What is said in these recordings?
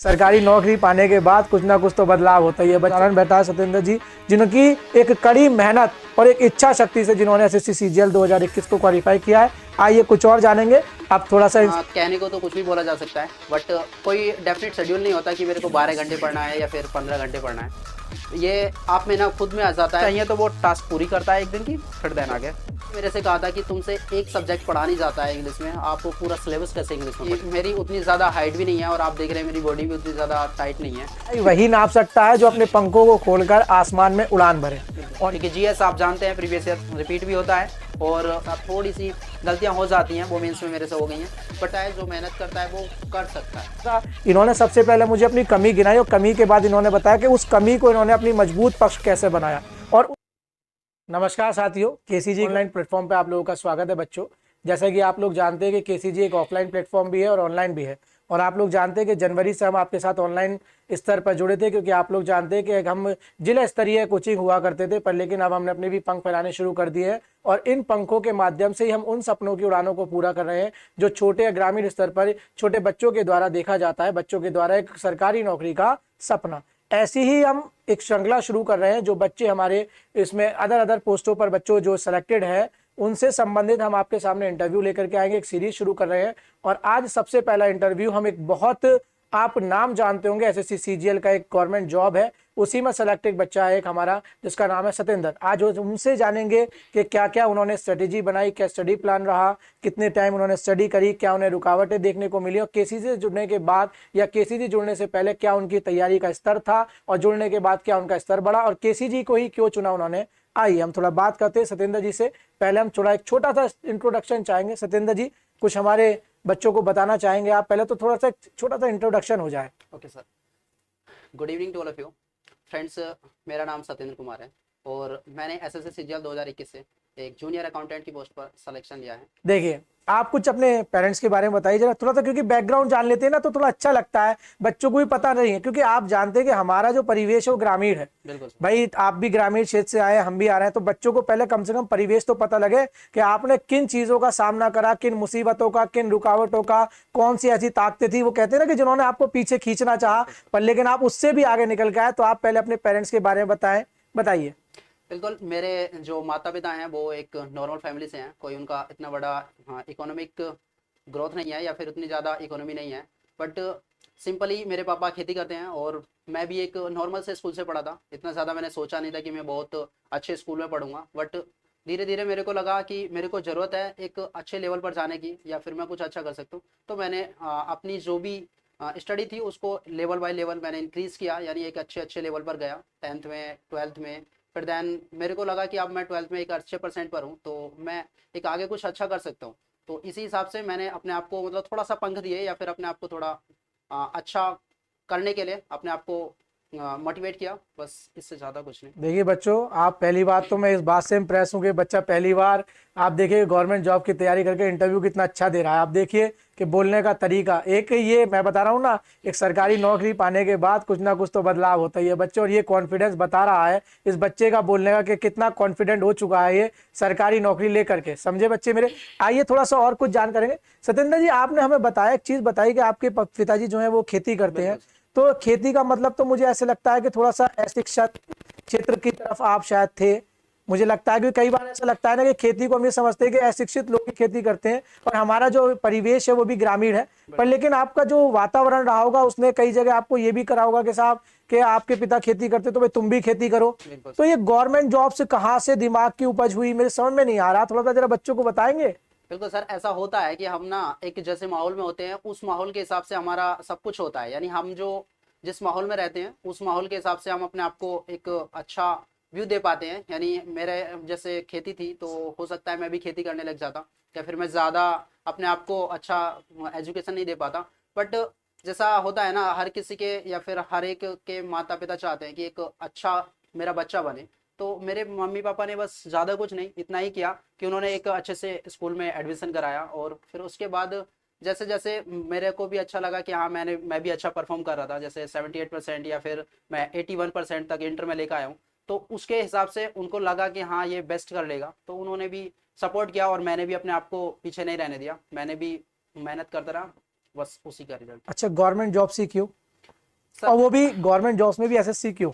सरकारी नौकरी पाने के बाद कुछ ना कुछ तो बदलाव होता ही है। कारण बैठा है सत्येंद्र जी, जिनकी एक कड़ी मेहनत और एक इच्छा शक्ति से जिन्होंने एसएससी सीजीएल 2021 को क्वालिफाई किया है। आइए कुछ और जानेंगे। आप थोड़ा सा कहने को तो कुछ भी बोला जा सकता है, बट कोई डेफिनेट शेड्यूल नहीं होता कि मेरे को 12 घंटे पढ़ना है या फिर 15 घंटे पढ़ना है। ये आप में ना खुद में आ जाता है। चाहिए तो वो टास्क पूरी करता है एक दिन की, फिर देन आगे मेरे से कहा था कि तुमसे एक सब्जेक्ट पढ़ा नहीं जाता है इंग्लिश में, आपको पूरा सिलेबस कैसे इंग्लिश में। मेरी उतनी ज़्यादा हाइट भी नहीं है और आप देख रहे हैं मेरी बॉडी भी उतनी ज़्यादा टाइट नहीं है। वही नाप सकता है जो अपने पंखों को खोलकर आसमान में उड़ान भरे। और देखिए जीएस आप जानते हैं प्रीवियस ईयर रिपीट भी होता है और थोड़ी सी गलतियां हो जाती हैं, वो मेंस में मेरे से हो गई हैं, बट जो मेहनत करता है वो कर सकता है। इन्होंने सबसे पहले मुझे अपनी कमी गिनाई और कमी के बाद इन्होंने बताया कि उस कमी को इन्होंने अपनी मजबूत पक्ष कैसे बनाया। और नमस्कार साथियों, केसीजी ऑनलाइन प्लेटफॉर्म पे आप लोगों का स्वागत है। बच्चों, जैसा कि आप लोग जानते हैं कि केसीजी एक ऑफलाइन प्लेटफॉर्म भी है और ऑनलाइन भी है। और आप लोग जानते हैं कि जनवरी से हम आपके साथ ऑनलाइन स्तर पर जुड़े थे, क्योंकि आप लोग जानते हैं कि हम जिला स्तरीय कोचिंग हुआ करते थे, पर लेकिन अब हमने अपने भी पंख फैलाने शुरू कर दिए हैं। और इन पंखों के माध्यम से ही हम उन सपनों की उड़ानों को पूरा कर रहे हैं जो छोटे ग्रामीण स्तर पर छोटे बच्चों के द्वारा देखा जाता है, बच्चों के द्वारा एक सरकारी नौकरी का सपना। ऐसी ही हम एक श्रृंखला शुरू कर रहे हैं जो बच्चे हमारे इसमें अदर पोस्टों पर बच्चों जो सिलेक्टेड है उनसे संबंधित हम आपके सामने इंटरव्यू लेकर के आएंगे। एक सीरीज शुरू कर रहे हैं और आज सबसे पहला इंटरव्यू हम एक बहुत आप नाम जानते होंगे, एसएससी सीजीएल का एक गवर्नमेंट जॉब है, उसी में सेलेक्ट एक बच्चा है एक हमारा जिसका नाम है सत्येंद्र। आज उनसे जानेंगे कि क्या क्या उन्होंने स्ट्रेटेजी बनाई, क्या स्टडी प्लान रहा, कितने टाइम उन्होंने स्टडी करी, क्या उन्हें रुकावटें देखने को मिली और केसीजी से जुड़ने के बाद या केसीजी जुड़ने से पहले क्या उनकी तैयारी का स्तर था और जुड़ने के बाद क्या उनका स्तर बढ़ा और केसीजी को ही क्यों चुना उन्होंने। आइए हम थोड़ा बात करते हैं सत्येंद्र जी से। पहले हम थोड़ा एक छोटा सा इंट्रोडक्शन चाहेंगे। सत्येंद्र जी, कुछ हमारे बच्चों को बताना चाहेंगे आप? पहले तो थोड़ा सा छोटा सा इंट्रोडक्शन हो जाए। Okay sir, good evening to all of you friends. मेरा नाम सत्येंद्र कुमार है और मैंने एसएससी सीजीएल 2021 से एक जूनियर अकाउंटेंट की पोस्ट पर सिलेक्शन लिया है। देखिए, आप कुछ अपने पेरेंट्स के बारे में बताइए जरा थोड़ा सा, क्योंकि बैकग्राउंड जान लेते हैं ना तो थोड़ा अच्छा लगता है। बच्चों को भी पता नहीं है, क्योंकि आप जानते हैं कि हमारा जो परिवेश है वो ग्रामीण है। बिल्कुल भाई, आप भी ग्रामीण क्षेत्र से आए, हम भी आ रहे हैं, तो बच्चों को पहले कम से कम परिवेश तो पता लगे कि आपने किन चीजों का सामना करा, किन मुसीबतों का, किन रुकावटों का, कौन सी ऐसी ताकतें थी, वो कहते हैं ना कि जिन्होंने आपको पीछे खींचना चाहा पर लेकिन आप उससे भी आगे निकल के आए। तो आप पहले अपने पेरेंट्स के बारे में बताइए। बिल्कुल, मेरे जो माता पिता हैं वो एक नॉर्मल फैमिली से हैं, कोई उनका इतना बड़ा इकोनॉमिक ग्रोथ नहीं है या फिर उतनी ज़्यादा इकोनॉमी नहीं है, बट सिंपली मेरे पापा खेती करते हैं और मैं भी एक नॉर्मल से स्कूल से पढ़ा था। इतना ज़्यादा मैंने सोचा नहीं था कि मैं बहुत अच्छे स्कूल में पढ़ूंगा, बट धीरे धीरे मेरे को लगा कि मेरे को ज़रूरत है एक अच्छे लेवल पर जाने की या फिर मैं कुछ अच्छा कर सकता हूँ। तो मैंने अपनी जो भी स्टडी थी उसको लेवल बाय लेवल मैंने इंक्रीज़ किया, यानी एक अच्छे लेवल पर गया 10th में 12th में। फिर देन मेरे को लगा कि अब मैं 12th में एक अच्छे परसेंट पर हूँ तो मैं एक आगे कुछ अच्छा कर सकता हूँ। तो इसी हिसाब से मैंने अपने आप को मतलब थोड़ा सा पंख दिए या फिर अपने आप को थोड़ा अच्छा करने के लिए अपने आप को मोटिवेट किया, बस इससे ज़्यादा कुछ नहीं। देखिए बच्चों, आप पहली बात तो मैं इस बात से इम्प्रेस हूँ कि बच्चा पहली बार आप देखिए गवर्नमेंट जॉब की तैयारी करके इंटरव्यू कितना अच्छा दे रहा है। आप देखिए कि बोलने का तरीका, एक ये मैं बता रहा हूँ ना, एक सरकारी नौकरी पाने के बाद कुछ ना कुछ तो बदलाव होता ही है बच्चों। और ये कॉन्फिडेंस बता रहा है इस बच्चे का बोलने का कि कितना कॉन्फिडेंट हो चुका है ये सरकारी नौकरी लेकर के। समझे बच्चे मेरे? आइए थोड़ा सा और कुछ जान करेंगे। सत्येंद्र जी, आपने हमें बताया, एक चीज बताई कि आपके पिताजी जो है वो खेती करते हैं। तो खेती का मतलब तो मुझे ऐसे लगता है कि थोड़ा सा अशिक्षित क्षेत्र की तरफ आप शायद थे। मुझे लगता है कि कई बार ऐसा लगता है ना कि खेती को हम ये समझते हैं कि अशिक्षित लोग ही खेती करते हैं और हमारा जो परिवेश है वो भी ग्रामीण है। पर लेकिन आपका जो वातावरण रहा होगा उसने कई जगह आपको ये भी करा होगा कि साहब कि आपके पिता खेती करते तो भाई तुम भी खेती करो। तो ये गवर्नमेंट जॉब से कहाँ से दिमाग की उपज हुई, मेरे समझ में नहीं आ रहा। थोड़ा सा जरा बच्चों को बताएंगे। बिल्कुल सर, ऐसा होता है कि हम ना एक जैसे माहौल में होते हैं उस माहौल के हिसाब से हमारा सब कुछ होता है, यानी हम जो जिस माहौल में रहते हैं उस माहौल के हिसाब से हम अपने आप को एक अच्छा व्यू दे पाते हैं। यानी मेरे जैसे खेती थी तो हो सकता है मैं भी खेती करने लग जाता या फिर मैं ज़्यादा अपने आप को अच्छा एजुकेशन नहीं दे पाता। बट जैसा होता है ना, हर किसी के या फिर हर एक के माता पिता चाहते हैं कि एक अच्छा मेरा बच्चा बने। तो मेरे मम्मी पापा ने बस ज़्यादा कुछ नहीं, इतना ही किया कि उन्होंने एक अच्छे से स्कूल में एडमिशन कराया और फिर उसके बाद जैसे जैसे मेरे को भी अच्छा लगा कि हाँ मैं भी अच्छा परफॉर्म कर रहा था, जैसे 78% या फिर मैं 81% तक इंटर में लेकर आया हूँ। तो उसके हिसाब से उनको लगा कि हाँ ये बेस्ट कर लेगा, तो उन्होंने भी सपोर्ट किया और मैंने भी अपने आप को पीछे नहीं रहने दिया, मैंने भी मेहनत करता रहा, बस उसी का रिजल्ट। अच्छा, गवर्नमेंट जॉब सी क्यों? सर और वो भी गवर्नमेंट जॉब्स में भी एसएससी क्यों?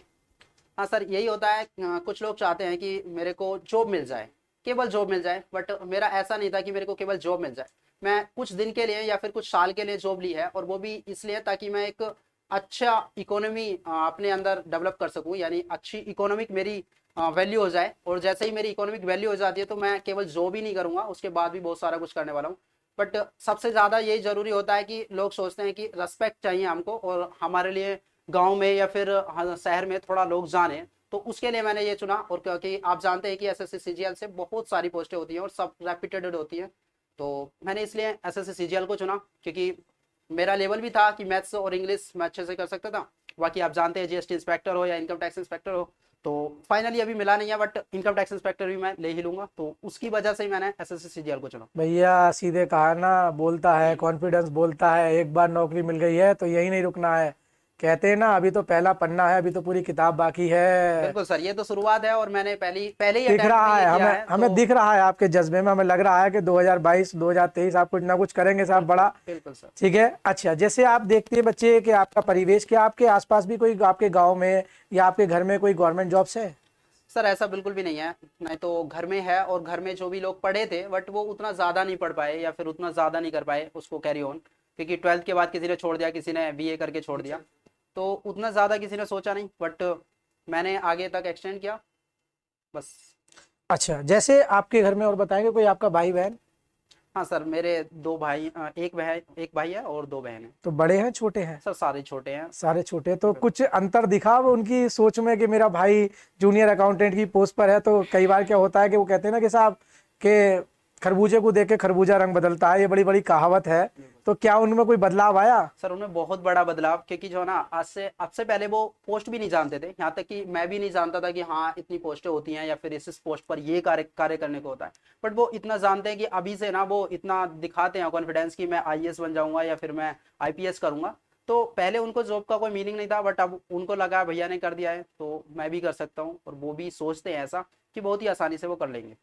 हाँ सर, यही होता है, कुछ लोग चाहते हैं कि मेरे को जॉब मिल जाए, केवल जॉब मिल जाए, बट मेरा ऐसा नहीं था कि मेरे को केवल जॉब मिल जाए। मैं कुछ दिन के लिए या फिर कुछ साल के लिए जॉब ली है, और वो भी इसलिए ताकि मैं एक अच्छा इकोनॉमी अपने अंदर डेवलप कर सकूं, यानी अच्छी इकोनॉमिक मेरी वैल्यू हो जाए। और जैसे ही मेरी इकोनॉमिक वैल्यू हो जाती है तो मैं केवल जॉब ही नहीं करूंगा, उसके बाद भी बहुत सारा कुछ करने वाला हूँ। बट सबसे ज़्यादा यही ज़रूरी होता है कि लोग सोचते हैं कि रेस्पेक्ट चाहिए हमको, और हमारे लिए गांव में या फिर शहर में थोड़ा लोग जाने, तो उसके लिए मैंने ये चुना। और क्योंकि आप जानते हैं कि एसएससी सीजीएल से बहुत सारी पोस्टें होती हैं और सब रेप्यूटेड होती हैं, तो मैंने इसलिए एसएससी सीजीएल को चुना, क्योंकि मेरा लेवल भी था कि मैथ्स और इंग्लिश मैं अच्छे से कर सकता था। बाकी आप जानते हैं जीएसटी इंस्पेक्टर हो या इनकम टैक्स इंस्पेक्टर हो, तो फाइनली अभी मिला नहीं है, बट इनकम टैक्स इंस्पेक्टर भी मैं ले ही लूंगा, तो उसकी वजह से ही मैंने एसएससी सीजीएल को चुना। भैया सीधे कहा ना, बोलता है कॉन्फिडेंस बोलता है, एक बार नौकरी मिल गई है तो यही नहीं रुकना है। कहते हैं ना, अभी तो पहला पन्ना है, अभी तो पूरी किताब बाकी है। बिल्कुल सर, ये तो शुरुआत है, और मैंने पहले ही दिख अटेम्प्ट में रहा ये है किया हमें, है, हमें तो दिख रहा है आपके जज्बे में, हमें लग रहा है कि 2022 2023 आप कुछ ना कुछ करेंगे साहब बड़ा। बिल्कुल सर। ठीक है। अच्छा, जैसे आप देखते हैं बच्चे कि आपका परिवेश, क्या आपके आसपास भी कोई, आपके गांव में या आपके घर में कोई गवर्नमेंट जॉब्स है? सर ऐसा बिल्कुल भी नहीं है, नहीं तो घर में है, और घर में जो भी लोग पढ़े थे बट वो उतना ज़्यादा नहीं पढ़ पाए या फिर उतना ज़्यादा नहीं कर पाए उसको कैरी ऑन, क्योंकि 12th के बाद किसी ने छोड़ दिया, किसी ने बीए करके छोड़ दिया, तो उतना ज़्यादा किसी ने सोचा नहीं, बट मैंने आगे तक एक्सटेंड किया बस। अच्छा, जैसे आपके घर में और बताएंगे कोई आपका भाई बहन? हाँ सर, मेरे दो भाई, एक भाई है और दो बहन है। तो बड़े हैं छोटे हैं? सर सारे छोटे हैं। सारे छोटे। तो कुछ अंतर दिखा वो उनकी सोच में कि मेरा भाई जूनियर अकाउंटेंट की पोस्ट पर है? तो कई बार क्या होता है कि वो कहते हैं ना कि साहब के खरबूजे को देख के खरबूजा रंग बदलता है, ये बड़ी बड़ी कहावत है। तो क्या उनमें कोई बदलाव आया? सर उनमें बहुत बड़ा बदलाव, क्योंकि जो है ना, आज से पहले वो पोस्ट भी नहीं जानते थे, यहाँ तक कि मैं भी नहीं जानता था कि हाँ इतनी पोस्टें होती हैं या फिर इस पोस्ट पर ये कार्य करने को होता है। बट वो इतना जानते हैं कि अभी से ना वो इतना दिखाते हैं कॉन्फिडेंस कि मैं आईएएस बन जाऊंगा या फिर मैं आईपीएस करूंगा। तो पहले उनको जॉब का कोई मीनिंग नहीं था, बट अब उनको लगा भैया ने कर दिया है तो मैं भी कर सकता हूँ, और वो भी सोचते हैं ऐसा कि बहुत ही आसानी से वो कर लेंगे।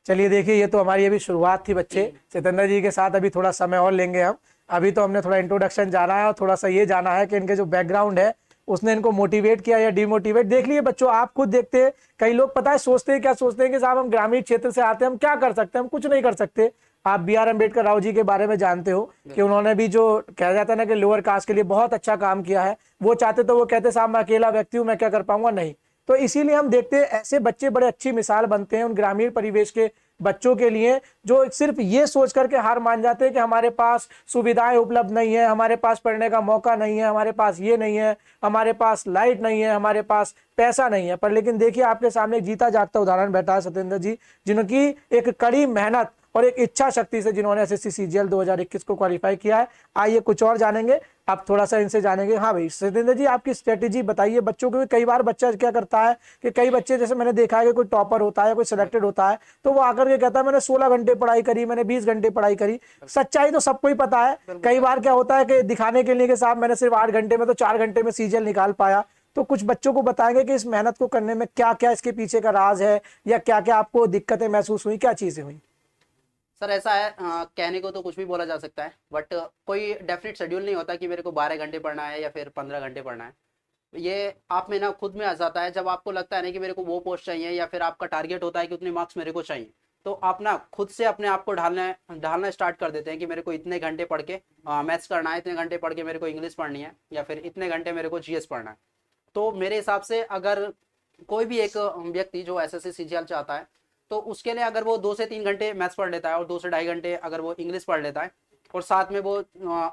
चलिए देखिए, ये तो हमारी अभी शुरुआत थी बच्चे। सत्येंद्र जी के साथ अभी थोड़ा समय और लेंगे हम। अभी तो हमने थोड़ा इंट्रोडक्शन जाना है और थोड़ा सा ये जाना है कि इनके जो बैकग्राउंड है उसने इनको मोटिवेट किया या डिमोटिवेट। देख लिए बच्चों, आप खुद देखते हैं, कई लोग पता है सोचते हैं, क्या सोचते हैं कि साहब हम ग्रामीण क्षेत्र से आते हैं, हम क्या कर सकते हैं, हम कुछ नहीं कर सकते। आप BR अम्बेडकर राव जी के बारे में जानते हो कि उन्होंने भी जो कहा जाता है ना कि लोअर कास्ट के लिए बहुत अच्छा काम किया है। वो चाहते तो वो कहते साहब मैं अकेला व्यक्ति हूँ, मैं क्या कर पाऊंगा, नहीं। तो इसीलिए हम देखते हैं ऐसे बच्चे बड़े अच्छी मिसाल बनते हैं उन ग्रामीण परिवेश के बच्चों के लिए, जो सिर्फ ये सोच करके हार मान जाते हैं कि हमारे पास सुविधाएं उपलब्ध नहीं है, हमारे पास पढ़ने का मौका नहीं है, हमारे पास ये नहीं है, हमारे पास लाइट नहीं है, हमारे पास पैसा नहीं है। पर लेकिन देखिए आपके सामने एक जीता जागता उदाहरण बैठा है सत्येंद्र जी, जिनकी एक कड़ी मेहनत और एक इच्छा शक्ति से जिन्होंने एसएससी सीजीएल 2021 को क्वालिफाई किया है। आइए कुछ और जानेंगे, अब थोड़ा सा इनसे जानेंगे। हाँ भाई सत्येंद्र जी, आपकी स्ट्रेटेजी बताइए बच्चों को। कई बार बच्चा क्या करता है कि कई बच्चे, जैसे मैंने देखा है कि कोई टॉपर होता है, कोई सिलेक्टेड होता है, तो वो आकर के कहता है मैंने 16 घंटे पढ़ाई करी, मैंने 20 घंटे पढ़ाई करी। सच्चाई तो सबको ही पता है। कई बार क्या होता है कि दिखाने के लिए कि साहब मैंने सिर्फ 8 घंटे में तो 4 घंटे में सीजीएल निकाल पाया। तो कुछ बच्चों को बताएंगे कि इस मेहनत को करने में क्या क्या इसके पीछे का राज है, या क्या क्या आपको दिक्कतें महसूस हुई, क्या चीजें हुई? सर ऐसा है, कहने को तो कुछ भी बोला जा सकता है, बट कोई डेफिनेट शेड्यूल नहीं होता कि मेरे को 12 घंटे पढ़ना है या फिर 15 घंटे पढ़ना है। ये आप में ना खुद में आ जाता है, जब आपको लगता है ना कि मेरे को वो पोस्ट चाहिए, या फिर आपका टारगेट होता है कि उतने मार्क्स मेरे को चाहिए, तो आप ना खुद से अपने आप को ढालना स्टार्ट कर देते हैं कि मेरे को इतने घंटे पढ़ के मैथ्स करना है, इतने घंटे पढ़ के मेरे को इंग्लिश पढ़नी है, या फिर इतने घंटे मेरे को जीएस पढ़ना है। तो मेरे हिसाब से अगर कोई भी एक व्यक्ति जो एसएससी सीजीएल चाहता है, तो उसके लिए अगर वो 2 से 3 घंटे मैथ्स पढ़ लेता है और 2 से ढाई घंटे अगर वो इंग्लिश पढ़ लेता है, और साथ में वो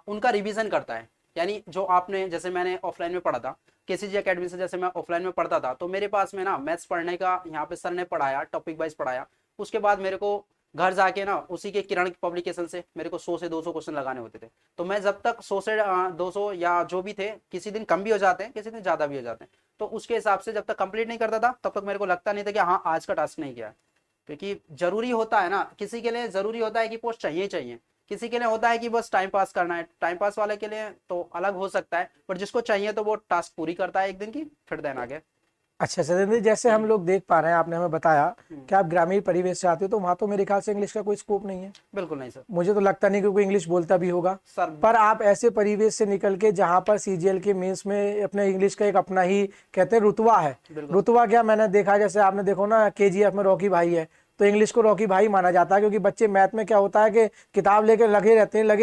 उनका रिवीजन करता है, यानी जो आपने, जैसे मैंने ऑफलाइन में पढ़ा था केसीजी एकेडमी से, जैसे मैं ऑफलाइन में पढ़ता था, तो मेरे पास में ना मैथ्स पढ़ने का यहाँ पे सर ने पढ़ाया, टॉपिक वाइज पढ़ाया। उसके बाद मेरे को घर जाके ना उसी के किरण पब्लिकेशन से मेरे को 100 से 200 क्वेश्चन लगाने होते थे। तो मैं जब तक 100 से 200 या जो भी थे, किसी दिन कम भी हो जाते हैं, किसी दिन ज़्यादा भी हो जाते हैं, तो उसके हिसाब से जब तक कंप्लीट नहीं करता था तब तक मेरे को लगता नहीं था कि हाँ आज का टास्क नहीं किया। क्योंकि जरूरी होता है ना, किसी के लिए जरूरी होता है कि पोस्ट चाहिए चाहिए, किसी के लिए होता है कि बस टाइम पास करना है। टाइम पास वाले के लिए तो अलग हो सकता है, पर जिसको चाहिए तो वो टास्क पूरी करता है एक दिन की, फिर देन आगे। अच्छा सत्येंद्र जी, जैसे हम लोग देख पा रहे हैं, आपने हमें बताया कि आप ग्रामीण परिवेश से आते हो, तो वहां तो मेरे ख्याल से इंग्लिश का कोई स्कोप नहीं है। बिल्कुल नहीं सर। मुझे तो लगता नहीं कि कोई इंग्लिश बोलता भी होगा। सर पर आप ऐसे परिवेश से निकल के जहां पर सीजीएल के मेंस में अपने इंग्लिश का एक अपना ही कहते हैं रुतबा है। बिल्कुल रुतबा क्या, मैंने देखा जैसे आपने देखो ना केजीएफ में रॉकी भाई है, तो इंग्लिश को रॉकी भाई माना जाता है, क्योंकि बच्चे मैथ में क्या होता है कि किताब लेकर लगे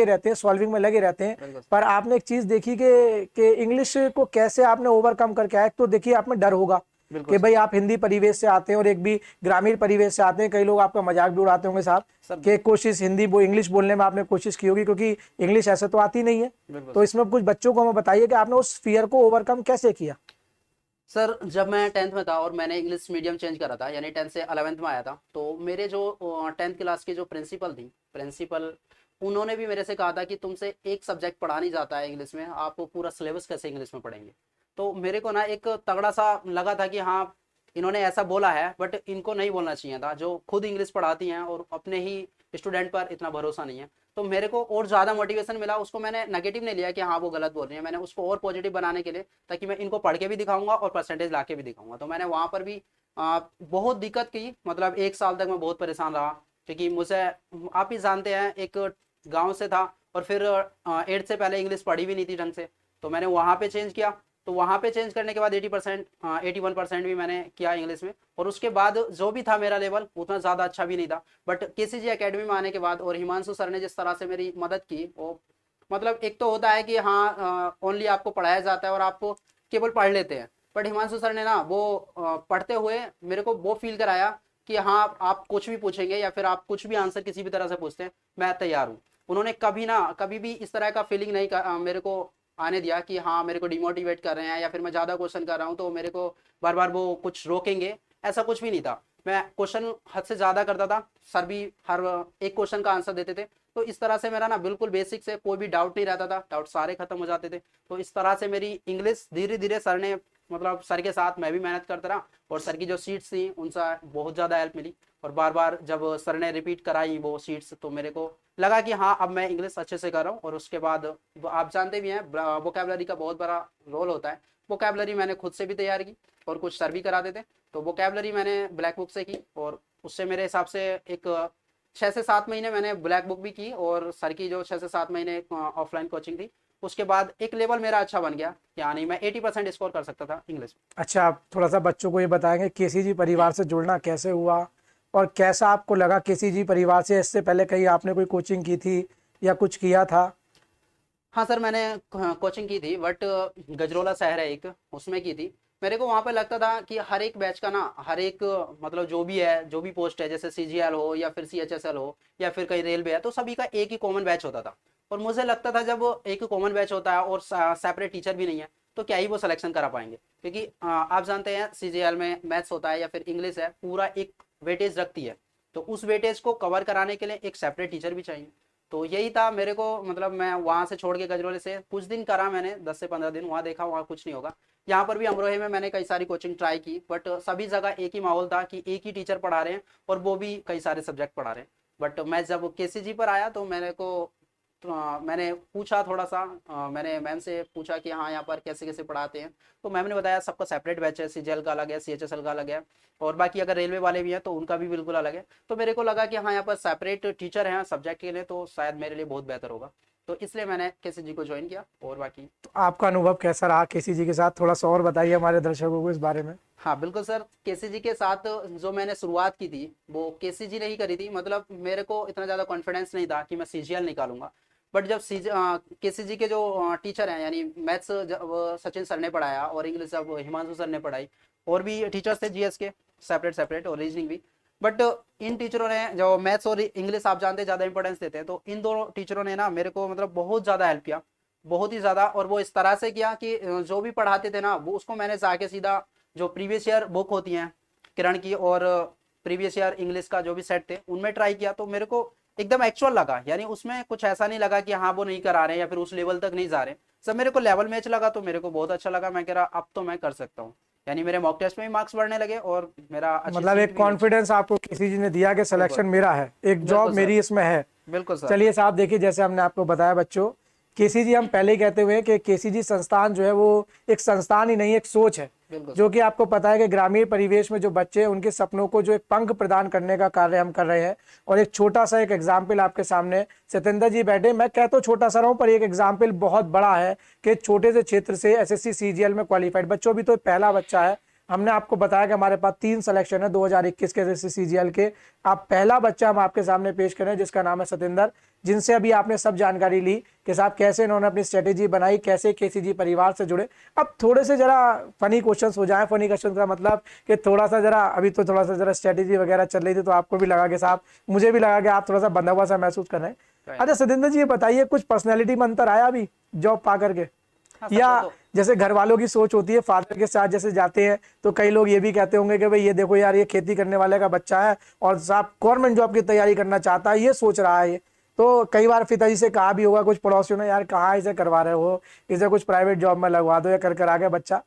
रहते हैं सॉल्विंग में लगे रहते हैं। बिल्कुल पर आपने एक चीज देखी कि इंग्लिश को कैसे आपने ओवरकम करके आए, तो देखिए आप में डर होगा बिल्कुल कि सर। भाई आप हिंदी परिवेश से आते हैं और एक भी ग्रामीण परिवेश से आते हैं। कई लोग आपका मजाक भी उड़ाते होंगे साहब सर कि कोशिश हिंदी इंग्लिश बोलने में आपने कोशिश की होगी, क्योंकि इंग्लिश ऐसे तो आती नहीं है। बिल्कुल तो इसमें कुछ बच्चों को हमें बताइए कि आपने उस फियर को ओवरकम कैसे किया। सर, जब मैं 10th में था और मैंने इंग्लिश मीडियम चेंज करा था, यानी 10th से 11th में आया था, तो मेरे जो 10th क्लास की जो प्रिंसिपल उन्होंने भी मेरे से कहा था कि तुमसे एक सब्जेक्ट पढ़ा नहीं जाता है इंग्लिश में, आप पूरा सिलेबस कैसे इंग्लिश में पढ़ेंगे। तो मेरे को ना एक तगड़ा सा लगा था कि हाँ, इन्होंने ऐसा बोला है, बट इनको नहीं बोलना चाहिए था, जो खुद इंग्लिश पढ़ाती हैं और अपने ही स्टूडेंट पर इतना भरोसा नहीं है। तो मेरे को और ज़्यादा मोटिवेशन मिला, उसको मैंने नेगेटिव नहीं लिया कि हाँ वो गलत बोल रही है, मैंने उसको और पॉजिटिव बनाने के लिए, ताकि मैं इनको पढ़ के भी दिखाऊंगा और परसेंटेज ला के भी दिखाऊंगा। तो मैंने वहाँ पर भी बहुत दिक्कत की, मतलब 1 साल तक मैं बहुत परेशान रहा, क्योंकि मुझे, आप ही जानते हैं, एक गाँव से था और फिर 8th से पहले इंग्लिश पढ़ी भी नहीं थी ढंग से। तो मैंने वहाँ पे चेंज किया, तो वहाँ पे चेंज करने के बाद 80% 81% भी मैंने किया इंग्लिश में, और उसके बाद जो भी था मेरा लेवल उतना ज़्यादा अच्छा भी नहीं था। बट केसीजी एकेडमी में आने के बाद और हिमांशु सर ने जिस तरह से मेरी मदद की, वो मतलब एक तो होता है कि हाँ ओनली आपको पढ़ाया जाता है और आप केवल पढ़ लेते हैं, बट हिमांशु सर ने ना वो पढ़ते हुए मेरे को वो फील कराया कि हाँ आप कुछ भी पूछेंगे या फिर आप कुछ भी आंसर किसी भी तरह से पूछते हैं, मैं तैयार हूँ। उन्होंने कभी भी इस तरह का फीलिंग नहीं मेरे को आने दिया कि हाँ मेरे को डिमोटिवेट कर रहे हैं या फिर मैं ज़्यादा क्वेश्चन कर रहा हूँ तो मेरे को बार बार वो कुछ रोकेंगे, ऐसा कुछ भी नहीं था। मैं क्वेश्चन हद से ज़्यादा करता था, सर भी हर एक क्वेश्चन का आंसर देते थे। तो इस तरह से मेरा ना बिल्कुल बेसिक से कोई भी डाउट नहीं रहता था, डाउट सारे खत्म हो जाते थे। तो इस तरह से मेरी इंग्लिश धीरे धीरे सर ने, मतलब सर के साथ मैं भी मेहनत करता रहा, और सर की जो शीट्स थी उनसे बहुत ज़्यादा हेल्प मिली। और बार बार जब सर ने रिपीट कराई वो शीट्स, तो मेरे को लगा कि हाँ अब मैं इंग्लिश अच्छे से कर रहा हूँ। और उसके बाद आप जानते भी हैं वोकैबुलरी का बहुत बड़ा रोल होता है। वोकैबुलरी मैंने खुद से भी तैयार की और कुछ सर भी कराते थे। तो वोकैबुलरी मैंने ब्लैक बुक से की, और उससे मेरे हिसाब से एक 6 से 7 महीने मैंने ब्लैक बुक भी की, और सर की जो 6 से 7 महीने ऑफलाइन कोचिंग थी, उसके बाद एक लेवल मेरा अच्छा बन गया, यानी मैं 80% स्कोर कर सकता था इंग्लिश में। अच्छा, आप थोड़ा सा बच्चों को ये बताएंगे केसीजी परिवार से जुड़ना कैसे हुआ और कैसा आपको लगा केसीजी परिवार से। इससे पहले कहीं आपने कोई कोचिंग की थी या कुछ किया था। हाँ सर, मैंने कोचिंग की थी, बट गजरोला शहर है एक, उसमें की थी। मेरे को वहाँ पे लगता था कि हर एक बैच का ना, हर एक मतलब जो भी है, जो भी पोस्ट है, जैसे सीजीएल हो या फिर सीएचएसएल हो या फिर कहीं रेलवे है, तो सभी का एक ही कॉमन बैच होता था। और मुझे लगता था जब एक कॉमन बैच होता है और सेपरेट टीचर भी नहीं है, तो क्या ही वो सिलेक्शन करा पाएंगे, क्योंकि आप जानते हैं सीजीएल में मैथ्स होता है या फिर इंग्लिश है, पूरा एक वेटेज रखती है। तो उस वेटेज को कवर कराने के लिए एक सेपरेट टीचर भी चाहिए। तो यही था मेरे को, मतलब मैं वहाँ से छोड़ के गजरोले से कुछ दिन करा मैंने, 10 से 15 दिन वहाँ देखा, वहाँ कुछ नहीं होगा। यहाँ पर भी अमरोहे में मैंने कई सारी कोचिंग ट्राई की, बट सभी जगह एक ही माहौल था कि एक ही टीचर पढ़ा रहे हैं और वो भी कई सारे सब्जेक्ट पढ़ा रहे हैं। बट मैं जब केसीजी पर आया तो मेरे को मैंने पूछा थोड़ा सा, मैंने मैम से पूछा कि हाँ यहाँ पर कैसे कैसे पढ़ाते हैं। तो मैम ने बताया सबका सेपरेट बैच है, सीजीएल का अलग है, सीएचएसएल का अलग है, और बाकी अगर रेलवे वाले भी हैं तो उनका भी बिल्कुल अलग है। तो मेरे को लगा कि हाँ यहाँ पर सेपरेट टीचर हैं सब्जेक्ट के लिए, तो शायद मेरे लिए बहुत बेहतर होगा। तो इसलिए मैंने केसीजी को ज्वाइन किया। और बाकी तो आपका अनुभव कैसा रहा केसीजी के साथ, थोड़ा सा और बताइए हमारे दर्शकों को इस बारे में। हाँ बिल्कुल सर, केसीजी के साथ जो मैंने शुरुआत की थी वो केसीजी ने ही करी थी। मतलब मेरे को इतना ज़्यादा कॉन्फिडेंस नहीं था कि मैं सीजीएल निकालूंगा। बट जब केसीजी के जो टीचर हैं, यानी मैथ्स सचिन सर ने पढ़ाया और इंग्लिश जब हिमांशु सर ने पढ़ाई, और भी टीचर्स थे जीएस के सेपरेट सेपरेट, और रीजनिंग भी। बट इन टीचरों ने, जो मैथ्स और इंग्लिश आप जानते हैं ज़्यादा इंपॉर्टेंस देते हैं, तो इन दोनों टीचरों ने ना मेरे को मतलब बहुत ज़्यादा हेल्प किया, बहुत ही ज़्यादा। और वो इस तरह से किया कि जो भी पढ़ाते थे ना, वो उसको मैंने जाके सीधा जो प्रीवियस ईयर बुक होती हैं किरण की और प्रीवियस ईयर इंग्लिश का जो भी सेट थे उनमें ट्राई किया, तो मेरे को एकदम एक्चुअल लगा। यानी उसमें कुछ ऐसा नहीं लगा कि हाँ वो नहीं करा रहे हैं या फिर उस लेवल तक नहीं जा रहे। सब मेरे को लेवल मैच लगा, तो मेरे को बहुत अच्छा लगा। मैं कह रहा अब तो मैं कर सकता हूँ, यानी मेरे मॉक टेस्ट में भी मार्क्स बढ़ने लगे और मेरा मतलब एक कॉन्फिडेंस आपको केसीजी ने दिया कि सिलेक्शन मेरा है, एक जॉब मेरी इसमें है। बिल्कुल सर। चलिए साहब, देखिए जैसे हमने आपको बताया बच्चों, केसीजी हम पहले ही कहते हुए कि केसीजी संस्थान जो है वो एक संस्थान ही नहीं, एक सोच है। बिल्कुल जो कि आपको पता है कि ग्रामीण परिवेश में जो बच्चे हैं उनके सपनों को जो एक पंख प्रदान करने का कार्य हम कर रहे हैं। और एक छोटा सा एक एग्जाम्पल आपके सामने सत्येंद्र जी बैठे, मैं कह तो छोटा सा रहा हूँ पर एक एग्जाम्पल बहुत बड़ा है कि छोटे से क्षेत्र से एसएससी सीजीएल में क्वालिफाइड बच्चों, भी तो पहला बच्चा है। हमने आपको बताया कि हमारे पास 3 सिलेक्शन है 2021 के सीजीएल के। आप पहला बच्चा हम आपके सामने पेश करें जिसका नाम है सत्येंद्र, जिनसे अभी आपने सब जानकारी ली कि साहब कैसे इन्होंने अपनी स्ट्रेटेजी बनाई, कैसे केसीजी परिवार से जुड़े। अब थोड़े से जरा फनी क्वेश्चंस हो जाए। फनी क्वेश्चन का मतलब कि थोड़ा सा जरा अभी तो थोड़ा सा जरा स्ट्रेटेजी वगैरह चल रही थी तो आपको भी लगा कि साहब, मुझे भी लगा कि आप थोड़ा सा बंधा हुआ सा महसूस कर रहे हैं। अच्छा सत्येंद्र जी, ये बताइए कुछ पर्सनैलिटी में अंतर आया अभी जॉब पा करके? हाँ, या तो जैसे घर वालों की सोच होती है, फादर के साथ जैसे जाते हैं तो कई लोग ये भी कहते होंगे कि भाई ये देखो यार, ये खेती करने वाले का बच्चा है और साहब गवर्नमेंट जॉब की तैयारी करना चाहता है, ये सोच रहा है। ये तो कई बार पिताजी से कहा भी होगा कुछ पड़ोसियों ने, यार कहाँ इसे करवा रहे हो, इसे कुछ प्राइवेट जॉब में लगवा दो या कर आ गया बच्चा,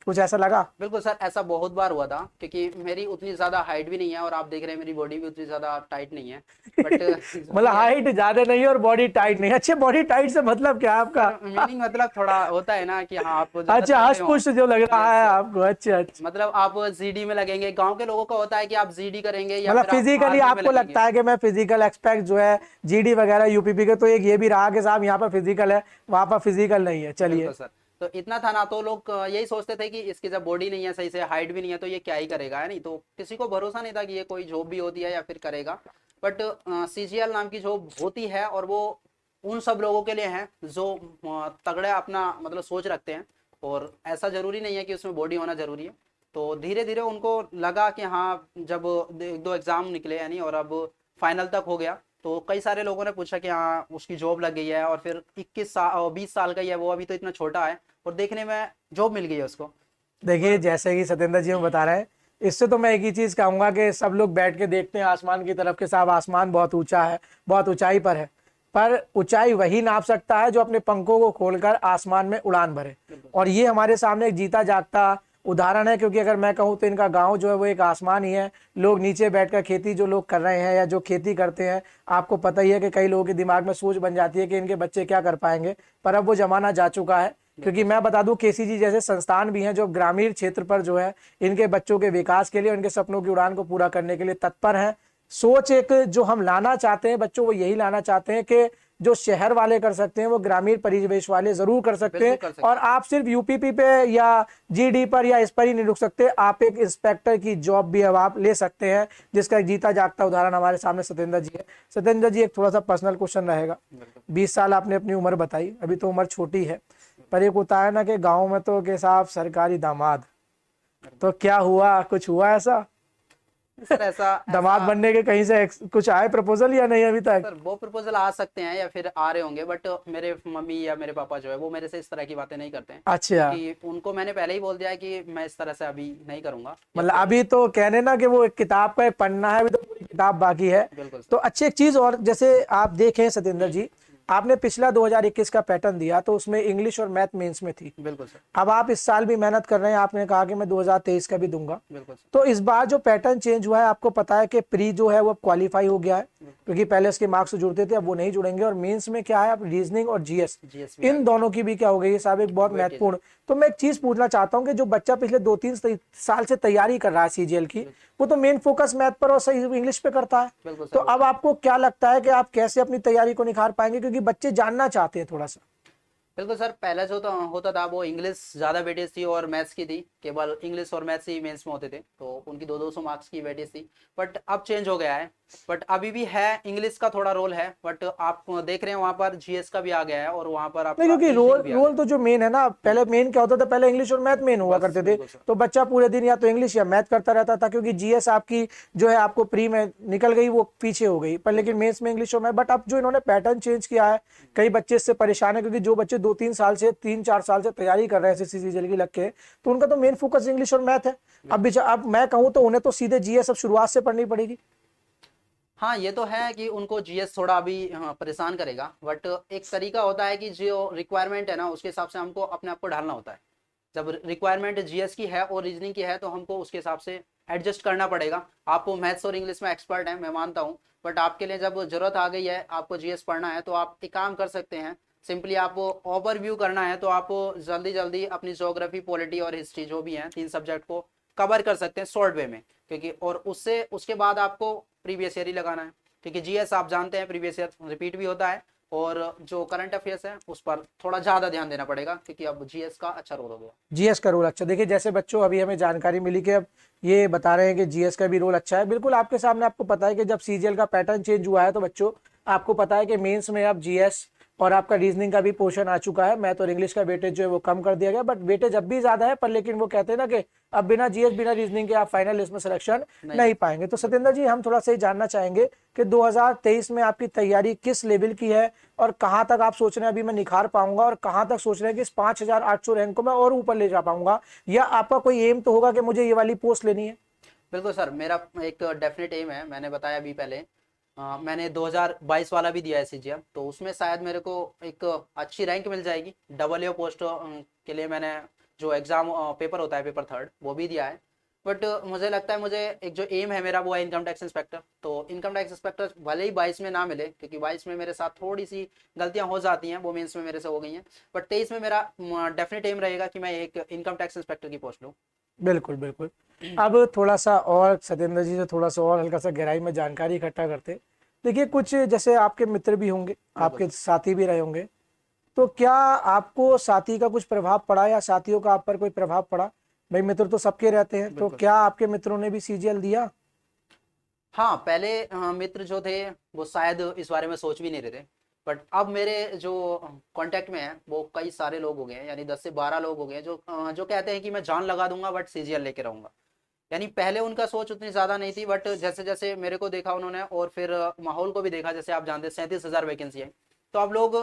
कुछ ऐसा लगा? बिल्कुल सर, ऐसा बहुत बार हुआ था क्योंकि मेरी उतनी ज्यादा हाइट भी नहीं है और आप देख रहे हैं मेरी बॉडी भी उतनी ज्यादा टाइट नहीं है। बट मतलब हाइट ज्यादा नहीं है और बॉडी टाइट नहीं है। अच्छे, बॉडी टाइट से मतलब क्या है आपका? मीनिंग मतलब थोड़ा होता है ना कि हाँ आप जैसा अच्छा, हष्ट चलते हो। पुष्ट जो लग रहा है Yes, sir. आपको। अच्छा अच्छा, मतलब आप जीडी में लगेंगे, गांव के लोगों का होता है कि आप जीडी करेंगे या मतलब फिर आप फिजिकली आर्मी में आपको लगेंगे। लगता है कि मैं फिजिकल एक्सपेक्ट जो है जीडी वगैरह यूपीपी के, तो एक ये भी रहा कि साहब यहाँ पर फिजिकल है वहां पर फिजिकल नहीं है। चलिए, बिल्कुल सर। तो इतना था ना, तो लोग यही सोचते थे कि इसकी जब बॉडी नहीं है सही से, हाइट भी नहीं है, तो ये क्या ही करेगा, है नहीं। तो किसी को भरोसा नहीं था कि ये कोई जॉब भी होती है या फिर करेगा। बट सीजीएल नाम की जॉब होती है और वो उन सब लोगों के लिए है जो तगड़े अपना मतलब सोच रखते हैं। और ऐसा जरूरी नहीं है कि उसमें बॉडी होना जरूरी है। तो धीरे धीरे उनको लगा कि हाँ, जब एक दो एग्जाम निकले यानी और अब फाइनल तक हो गया, तो कई सारे लोगों ने पूछा कि हाँ उसकी जॉब लग गई है और फिर 21 साल 20 साल का ही है वो, अभी तो इतना छोटा है और देखने में जॉब मिल गई है उसको। देखिए जैसे कि सत्येंद्र जी हम बता रहे हैं, इससे तो मैं एक ही चीज कहूंगा कि सब लोग बैठ के देखते हैं आसमान की तरफ के, साहब आसमान बहुत ऊंचा है, बहुत ऊंचाई पर है। पर ऊंचाई वही नाप सकता है जो अपने पंखों को खोलकर आसमान में उड़ान भरे। और ये हमारे सामने एक जीता जागता उदाहरण है, क्योंकि अगर मैं कहूँ तो इनका गांव जो है वो एक आसमान ही है। लोग नीचे बैठकर खेती जो लोग कर रहे हैं या जो खेती करते हैं, आपको पता ही है कि कई लोगों के दिमाग में सोच बन जाती है कि इनके बच्चे क्या कर पाएंगे, पर अब वो जमाना जा चुका है। क्योंकि मैं बता दूं केसीजी जैसे संस्थान भी हैं जो ग्रामीण क्षेत्र पर जो है इनके बच्चों के विकास के लिए, उनके सपनों की उड़ान को पूरा करने के लिए तत्पर हैं। सोच एक जो हम लाना चाहते हैं बच्चों, वो यही लाना चाहते हैं कि जो शहर वाले कर सकते हैं वो ग्रामीण परिवेश वाले जरूर कर सकते बिल्कुल हैं। कर सकते और आप सिर्फ यूपीपी पे या जीडी पर या इस पर ही नहीं रुक सकते, आप एक इंस्पेक्टर की जॉब भी अब आप ले सकते हैं, जिसका एक जीता जागता उदाहरण हमारे सामने सत्येंद्र जी है। सत्येंद्र जी, एक थोड़ा सा पर्सनल क्वेश्चन रहेगा। 20 साल आपने अपनी उम्र बताई, अभी तो उम्र छोटी है, पर एक होता है ना कि गाँव में तो के साहब सरकारी दामाद, तो क्या हुआ, कुछ हुआ ऐसा? सर ऐसा दामाद बनने के कहीं से कुछ आए प्रपोजल या नहीं अभी तक? सर वो प्रपोजल आ सकते हैं या फिर आ रहे होंगे, बट मेरे मम्मी या मेरे पापा जो है वो मेरे से इस तरह की बातें नहीं करते हैं। अच्छा, क्योंकि उनको मैंने पहले ही बोल दिया है कि मैं इस तरह से अभी नहीं करूंगा। मतलब अभी तो कहने ना कि वो एक किताब का एक पन्ना है, अभी तो पूरी किताब बाकी है। बिल्कुल सर। तो अच्छी एक चीज और, जैसे आप देखें सत्येंद्र जी, आपने पिछला 2021 का पैटर्न दिया तो उसमें इंग्लिश और मैथ मेंस में थी। बिल्कुल सर। अब आप इस साल भी मेहनत कर रहे हैं, आपने कहा कि मैं 2023 का भी दूंगा। बिल्कुल सर। तो इस बार जो पैटर्न चेंज हुआ है, आपको पता है कि प्री जो है वो क्वालिफाई हो गया है, क्योंकि पहले इसके मार्क्स जुड़ते थे, अब वो नहीं जुड़ेंगे। और मेंस में क्या है, अब रीजनिंग और जीएस, जीएस इन दोनों की भी क्या हो गई है साहब, एक बहुत महत्वपूर्ण। तो मैं एक चीज पूछना चाहता हूँ कि जो बच्चा पिछले 2-3 साल से तैयारी कर रहा है सीजीएल की, वो तो मेन फोकस मैथ पर और सही इंग्लिश पे करता है। बिल्कुल तो सर। अब आपको क्या लगता है कि आप कैसे अपनी तैयारी को निखार पाएंगे, क्योंकि बच्चे जानना चाहते हैं थोड़ा सा? बिल्कुल सर, पहले जो तो होता था वो इंग्लिश ज्यादा वेटेज थी और मैथ्स की थी, केवल इंग्लिश और मैथ्स ही मेंस में होते थे, तो उनकी 200 मार्क्स की वेटेज थी। बट अब चेंज हो गया है। बट अभी भी है, इंग्लिश का थोड़ा रोल है, बट आप देख रहे हैं वहां पर जीएस का भी आ गया है और वहां पर नहीं, आपका क्योंकि रोल रीजनिंग भी आ रोल गया तो जो मेन है ना, पहले मेन क्या होता था, पहले इंग्लिश और मैथ मेन हुआ बस, करते थे। बिल्कुल सर। तो बच्चा पूरे दिन या तो इंग्लिश या मैथ करता रहता था, क्योंकि जीएस आपकी जो है आपको प्री में निकल गई, वो पीछे हो गई। पर लेकिन मेंस में इंग्लिश और मैथ, बट अब जो इन्होंने पैटर्न चेंज किया है, कई बच्चे इससे परेशान है, क्योंकि जो बच्चे 2-3 साल से 3-4 साल से तैयारी कर रहे हैं एसएससी सीजीएल की लग के, तो उनका तो मेन फोकस इंग्लिश और मैथ है। अब मैं कहूँ तो उन्हें तो सीधे जीएस अब शुरुआत से पढ़नी पड़ेगी। हाँ, ये तो है कि उनको जीएस थोड़ा अभी परेशान करेगा, बट एक तरीका होता है कि जो रिक्वायरमेंट है ना उसके हिसाब से हमको अपने आप को ढालना होता है। जब रिक्वायरमेंट जीएस की है और रीजनिंग की है तो हमको उसके हिसाब से एडजस्ट करना पड़ेगा। आप मैथ्स और इंग्लिश में एक्सपर्ट हैं, मैं मानता हूँ, बट आपके लिए जब जरूरत आ गई है, आपको जीएस पढ़ना है, तो आप एक काम कर सकते हैं, सिंपली आप ओवरव्यू करना है तो आप जल्दी जल्दी अपनी ज्योग्राफी, पॉलिटी और हिस्ट्री जो भी हैं 3 सब्जेक्ट को कवर कर सकते हैं शॉर्ट वे में, क्योंकि और उससे उसके बाद आपको प्रीवियस ईयर ही लगाना है, क्योंकि जीएस आप जानते हैं प्रीवियस ईयर रिपीट भी होता है, और जो करंट अफेयर्स है उस पर थोड़ा ज़्यादा ध्यान देना पड़ेगा, क्योंकि अब जीएस का अच्छा रोल हो गया। जीएस का रोल अच्छा, देखिए जैसे बच्चों अभी हमें जानकारी मिली कि अब ये बता रहे हैं कि जीएस का भी रोल अच्छा है। बिल्कुल आपके सामने, आपको पता है कि जब सीजीएल का पैटर्न चेंज हुआ है तो बच्चों आपको पता है कि मेंस में अब जीएस और आपका रीजनिंग का भी पोर्शन आ चुका है। मैथ और इंग्लिश का वेटेज जो है वो कम कर दिया गया, बट वेटेज अब भी ज्यादा है, पर लेकिन वो कहते हैं ना कि अब बिना जीएस बिना रीजनिंग के आप फाइनल लिस्ट में सिलेक्शन नहीं पाएंगे। तो सत्येंद्र जी, हम थोड़ा सा ही जानना चाहेंगे कि 2023 में आपकी तैयारी किस लेवल की है और कहाँ तक आप सोच रहे हैं अभी मैं निखार पाऊंगा, और कहाँ तक सोच रहे हैं कि इस 5800 रैंक को मैं और ऊपर ले जा पाऊंगा, या आपका कोई एम तो होगा कि मुझे ये वाली पोस्ट लेनी है? बिल्कुल सर, मेरा एक डेफिनेट एम है, मैंने बताया अभी पहले। मैंने 2022 वाला भी दिया है सीजीएल, तो उसमें शायद मेरे को एक अच्छी रैंक मिल जाएगी। डबल ए पोस्ट के लिए मैंने जो एग्जाम पेपर होता है, पेपर 3 वो भी दिया है। बट मुझे लगता है, मुझे एक जो एम है मेरा वो है इनकम टैक्स इंस्पेक्टर। तो इनकम टैक्स इंस्पेक्टर भले ही 22 में ना मिले, क्योंकि 22 में मेरे साथ थोड़ी सी गलतियां हो जाती हैं, वो मेंस में मेरे से हो गई हैं, बट 23 में मेरा डेफिनेट एम रहेगा कि मैं एक इनकम टैक्स इंस्पेक्टर की पोस्ट लूँ। बिल्कुल बिल्कुल। अब थोड़ा सा और सत्येंद्र जी से थोड़ा सा और हल्का सा गहराई में जानकारी इकट्ठा करते। देखिए कुछ जैसे आपके मित्र भी होंगे, आपके साथी भी रहे होंगे, तो क्या आपको साथी का कुछ प्रभाव पड़ा या साथियों का आप पर कोई प्रभाव पड़ा? भाई मित्र तो सबके रहते हैं, तो क्या आपके मित्रों ने भी सीजीएल दिया? हाँ, पहले मित्र जो थे वो शायद इस बारे में सोच भी नहीं रहे थे, बट अब मेरे जो कांटेक्ट में है वो कई सारे लोग हो गए हैं, यानी 10 से 12 लोग हो गए हैं जो कहते हैं कि मैं जान लगा दूंगा बट सीजीएल लेके रहूंगा। यानी पहले उनका सोच उतनी ज़्यादा नहीं थी, बट जैसे जैसे मेरे को देखा उन्होंने और फिर माहौल को भी देखा, जैसे आप जानते हैं 37,000 वैकेंसी है, तो अब लोग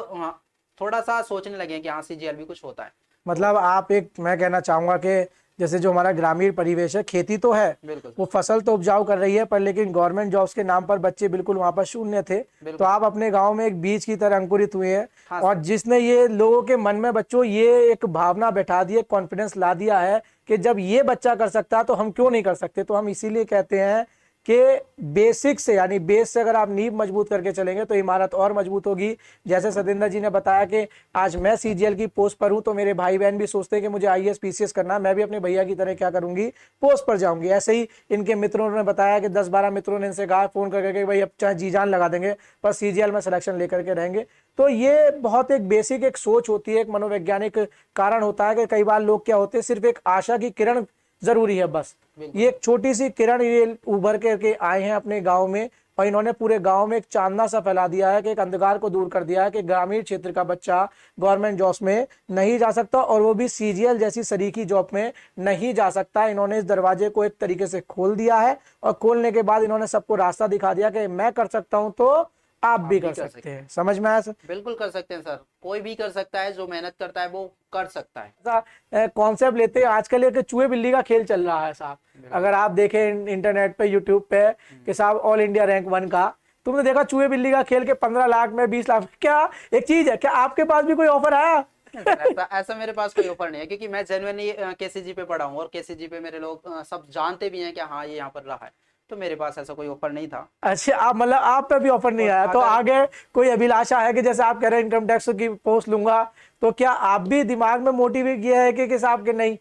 थोड़ा सा सोचने लगे कि हाँ सीजीएल भी कुछ होता है। मतलब आप एक, मैं कहना चाहूंगा कि जैसे जो हमारा ग्रामीण परिवेश है, खेती तो है, वो फसल तो उपजाऊ कर रही है, पर लेकिन गवर्नमेंट जॉब्स के नाम पर बच्चे बिल्कुल वहां पर शून्य थे। तो आप अपने गांव में एक बीज की तरह अंकुरित हुए हैं। हाँ, और जिसने ये लोगों के मन में बच्चों ये एक भावना बैठा दी है, कॉन्फिडेंस ला दिया है कि जब ये बच्चा कर सकता है तो हम क्यों नहीं कर सकते। तो हम इसीलिए कहते हैं कि बेसिक से, यानी बेस से अगर आप नींव मजबूत करके चलेंगे तो इमारत और मजबूत होगी। जैसे सत्येंद्र जी ने बताया कि आज मैं सीजीएल की पोस्ट पर हूं, तो मेरे भाई बहन भी सोचते हैं कि मुझे आईएएस पीसीएस करना है, मैं भी अपने भैया की तरह क्या करूंगी, पोस्ट पर जाऊंगी। ऐसे ही इनके मित्रों ने बताया कि 10-12 मित्रों ने इनसे कहा फोन करके भाई अब चाहे जी जान लगा देंगे पर सीजीएल में सिलेक्शन लेकर के रहेंगे। तो ये बहुत एक बेसिक एक सोच होती है, एक मनोवैज्ञानिक कारण होता है कि कई बार लोग क्या होते हैं, सिर्फ एक आशा की किरण जरूरी है बस। ये एक छोटी सी किरण ये उभर करके आए हैं अपने गांव में, और इन्होंने पूरे गांव में एक चांदना सा फैला दिया है कि एक अंधकार को दूर कर दिया है कि ग्रामीण क्षेत्र का बच्चा गवर्नमेंट जॉब में नहीं जा सकता, और वो भी सीजीएल जैसी सरीखी जॉब में नहीं जा सकता। इन्होंने इस दरवाजे को एक तरीके से खोल दिया है, और खोलने के बाद इन्होंने सबको रास्ता दिखा दिया कि मैं कर सकता हूं तो आप भी कर सकते हैं। समझ में आया सर? बिल्कुल कर सकते हैं सर, कोई भी कर सकता है, जो मेहनत करता है वो कर सकता है। कॉन्सेप्ट लेते हैं आजकल एक चूहे बिल्ली का खेल चल रहा है साहब। अगर आप देखें इंटरनेट पे, यूट्यूब पे कि साहब ऑल इंडिया रैंक 1 का, तुमने देखा चूहे बिल्ली का खेल के 15 लाख में 20 लाख। क्या एक चीज है, क्या आपके पास भी कोई ऑफर आया? ऐसा मेरे पास कोई ऑफर नहीं है, क्योंकि मैं जेन्युइनली केसीजी पे पढ़ा हूँ, और केसीजी पे मेरे लोग सब जानते भी हैं कि हाँ ये यहाँ पर रहा है, तो मेरे पास ऐसा कोई ऑफर नहीं था। अच्छा, आप मतलब आप पे भी ऑफर नहीं आया, तो आगे कोई अभिलाषा है कि जैसे आप कह रहे हैं इनकम टैक्स की पोस्ट लूंगा, तो क्या आप भी दिमाग में मोटिवेट किया है कि साहब के नहीं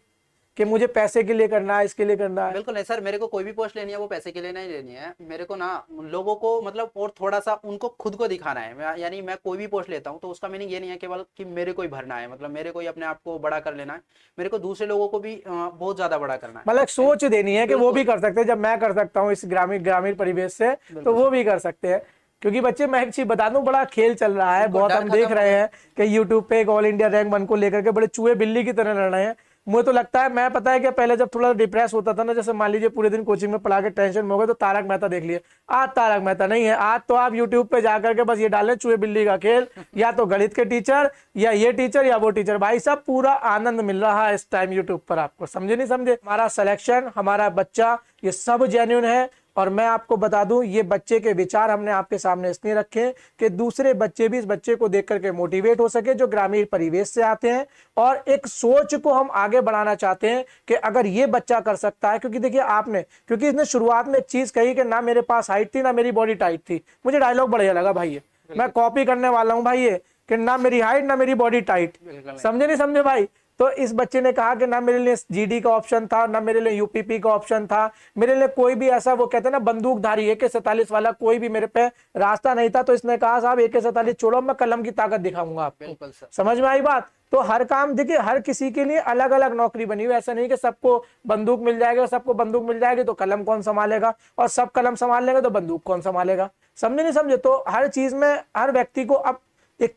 कि मुझे पैसे के लिए करना है, इसके लिए करना है? बिल्कुल नहीं सर, मेरे को कोई भी पोस्ट लेनी है वो पैसे के लिए नहीं लेनी है। मेरे को ना लोगों को मतलब और थोड़ा सा उनको खुद को दिखाना है। यानी मैं कोई भी पोस्ट लेता हूँ तो उसका मीनिंग ये नहीं है केवल कि मेरे को ही भरना है, मतलब मेरे को ही अपने आप को बड़ा कर लेना है, मेरे को दूसरे लोगों को भी बहुत ज्यादा बड़ा करना है। मतलब सोच देनी है कि वो भी कर सकते हैं, जब मैं कर सकता हूँ इस ग्रामीण परिवेश से तो वो भी कर सकते हैं। क्योंकि बच्चे, मैं एक चीज बता दूं, बड़ा खेल चल रहा है, बहुत हम देख रहे हैं कि यूट्यूब पे एक ऑल इंडिया रैंक 1 को लेकर के बड़े चूहे बिल्ली की तरह लड़ रहे हैं। मुझे तो लगता है, मैं पता है कि पहले जब थोड़ा डिप्रेस होता था ना, जैसे मान लीजिए पूरे दिन कोचिंग में पढ़ा के टेंशन में हो गए, तो तारक मेहता देख लिए। आज तारक मेहता नहीं है, आज तो आप यूट्यूब पे जाकर के बस ये डालें चूहे बिल्ली का खेल, या तो गणित के टीचर या ये टीचर या वो टीचर। भाई साहब पूरा आनंद मिल रहा है इस टाइम यूट्यूब पर आपको। समझे नहीं समझे? हमारा सिलेक्शन, हमारा बच्चा, ये सब जेन्युइन है। और मैं आपको बता दूं, ये बच्चे के विचार हमने आपके सामने इसलिए रखे कि दूसरे बच्चे भी इस बच्चे को देख करके मोटिवेट हो सके, जो ग्रामीण परिवेश से आते हैं, और एक सोच को हम आगे बढ़ाना चाहते हैं कि अगर ये बच्चा कर सकता है। क्योंकि देखिए आपने, क्योंकि इसने शुरुआत में एक चीज कही कि ना मेरे पास हाइट थी ना मेरी बॉडी टाइट थी। मुझे डायलॉग बढ़िया लगा भाई, ये मैं कॉपी करने वाला हूं भाई, ये कि ना मेरी हाइट ना मेरी बॉडी टाइट। बिल्कुल समझे नहीं समझे भाई? तो इस बच्चे ने कहा कि ना मेरे लिए जीडी का ऑप्शन था, ना मेरे लिए यूपीपी का ऑप्शन था, मेरे लिए कोई भी ऐसा, वो कहते हैं ना बंदूकधारी AK-47 वाला कोई भी मेरे पे रास्ता नहीं था। तो इसने कहा साहब AK-47 छोड़ो, मैं कलम की ताकत दिखाऊंगा आपको। बिल्कुल सर। समझ में आई बात? तो हर काम देखिए, हर किसी के लिए अलग अलग नौकरी बनी हुई है। ऐसा नहीं कि सबको बंदूक मिल जाएगी, सबको बंदूक मिल जाएगी तो कलम कौन संभालेगा, और सब कलम संभाल लेंगे तो बंदूक कौन संभालेगा। समझे नहीं समझे? तो हर चीज में हर व्यक्ति को अब एक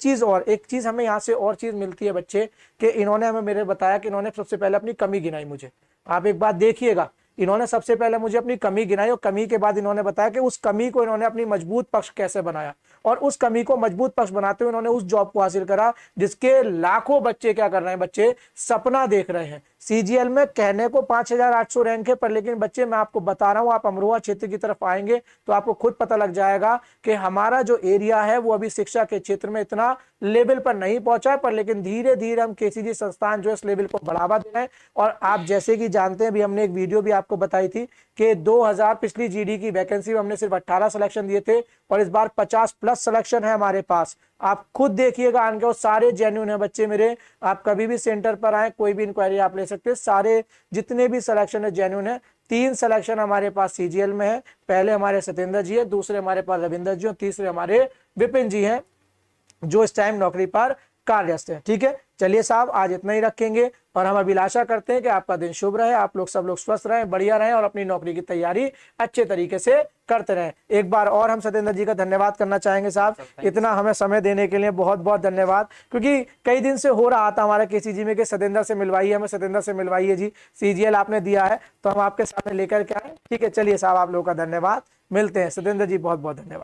चीज हमें यहाँ से और चीज मिलती है बच्चे, कि इन्होंने हमें मेरे बताया कि इन्होंने सबसे पहले अपनी कमी गिनाई मुझे। आप एक बात देखिएगा, इन्होंने सबसे पहले मुझे अपनी कमी गिनाई, और कमी के बाद इन्होंने बताया कि उस कमी को इन्होंने अपनी मजबूत पक्ष कैसे बनाया, और उस कमी को मजबूत पक्ष बनाते हुए इन्होंने उस जॉब को हासिल करा जिसके लाखों बच्चे क्या कर रहे हैं, बच्चे सपना देख रहे हैं। CGL में कहने को 5800 रैंक है, पर लेकिन बच्चे मैं आपको बता रहा हूं, आप अमरोहा क्षेत्र की तरफ आएंगे तो आपको खुद पता लग जाएगा कि हमारा जो एरिया है वो अभी शिक्षा के क्षेत्र में इतना लेवल पर नहीं पहुंचा है, पर लेकिन धीरे धीरे हम KCG संस्थान जो इस लेवल को बढ़ावा दे रहे हैं। और आप जैसे कि जानते हैं, अभी हमने एक वीडियो भी आपको बताई थी कि 2000 पिछली GD की वैकेंसी में हमने सिर्फ 18 सिलेक्शन दिए थे, और इस बार 50+ सिलेक्शन है हमारे पास। आप खुद देखिएगा, आने वो सारे जेन्युइन है बच्चे मेरे। आप कभी भी सेंटर पर आए, कोई भी इंक्वायरी आप ले सकते हैं, सारे जितने भी सिलेक्शन है जेन्युइन है। 3 सिलेक्शन हमारे पास CGL में है। पहले हमारे सत्येंद्र जी है, दूसरे हमारे पास रविंदर जी, और तीसरे हमारे विपिन जी हैं जो इस टाइम नौकरी पर कार्यरत है। ठीक है, चलिए साहब आज इतना ही रखेंगे, और हम अभिलाषा करते हैं कि आपका दिन शुभ रहे, आप लोग सब लोग स्वस्थ रहें, बढ़िया रहें, और अपनी नौकरी की तैयारी अच्छे तरीके से करते रहें। एक बार और हम सत्येंद्र जी का धन्यवाद करना चाहेंगे साहब, इतना हमें समय देने के लिए बहुत बहुत धन्यवाद। क्योंकि कई दिन से हो रहा था हमारा KCG में कि सत्येंद्र से मिलवाइए, हमें सत्येंद्र से मिलवाइए जी, CGL आपने दिया है तो हम आपके सामने लेकर के आए। ठीक है, चलिए साहब आप लोगों का धन्यवाद, मिलते हैं। सत्येंद्र जी बहुत बहुत धन्यवाद।